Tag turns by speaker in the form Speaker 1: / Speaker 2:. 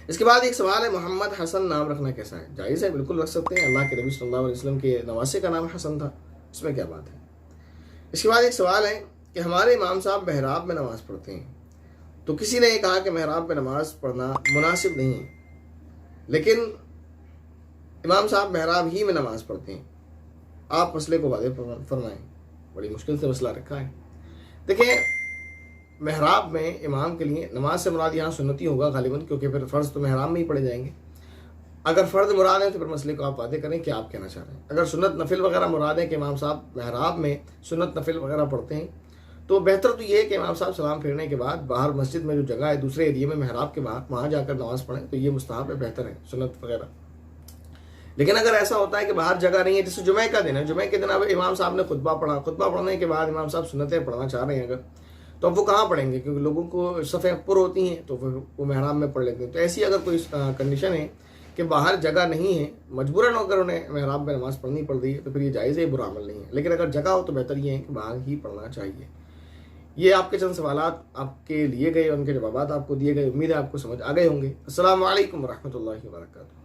Speaker 1: इसके बाद एक सवाल है, मोहम्मद हसन नाम रखना कैसा है? जायज़ है, बिल्कुल रख सकते हैं। अल्लाह के नबी सल्लल्लाहु अलैहि वसल्लम के नवासे का नाम हसन था, इसमें क्या बात है। इसके बाद एक सवाल है कि हमारे इमाम साहब महराब में नमाज़ पढ़ते हैं, तो किसी ने ये कहा कि महराब में नमाज़ पढ़ना मुनासिब नहीं है, लेकिन इमाम साहब महराब ही में नमाज़ पढ़ते हैं। आप मसले को वाज़ेह फरमाएं, बड़ी मुश्किल से मसला रखा है। देखिए, महराब में इमाम के लिए नमाज से मुराद यहाँ सुन्नती होगा गालिबन, क्योंकि फिर फ़र्ज़ तो महराब में ही पढ़े जाएंगे। अगर फ़र्द मुराद है तो फिर मसले को आप वादे करें कि आप कहना चाह रहे हैं। अगर सुन्नत नफिल वगैरह मुराद है कि इमाम साहब महराब में सुन्नत नफिल वगैरह पढ़ते हैं, तो बेहतर तो ये है कि इमाम साहब सलाम फेरने के बाद बाहर मस्जिद में जो जगह है दूसरे एरिया में महराब के बाहर, वहाँ जाकर नमाज़ पढ़ें, तो ये मुस्तहब है, बेहतर है सुन्नत वगैरह। लेकिन अगर ऐसा होता है कि बाहर जगह नहीं है, जैसे जुमे का दिन है, जुमे के दिन अब इमाम साहब ने खुतबा पढ़ा, खुतबा पढ़ने के बाद इमाम साहब सुन्नतें पढ़ना चाह रहे हैं अगर, तो अब वो कहाँ पढ़ेंगे, क्योंकि लोगों को सफ़े पुर होती हैं, तो फिर वो महराब में पढ़ लेते हैं। तो ऐसी अगर कोई कंडीशन है कि बाहर जगह नहीं है, मजबूरन होकर उन्हें महराब में नमाज़ पढ़नी पड़ रही है, तो फिर ये जायज़ है, बुरा अमल नहीं है। लेकिन अगर जगह हो तो बेहतर ये है कि बाहर ही पढ़ना चाहिए। ये आपके चंद सवालात आपके लिए गए, उनके जवाबात आपको दिए गए। उम्मीद है आपको समझ आ गए होंगे। अस्सलामु अलैकुम रहमतुल्लाहि व बरकातुहू।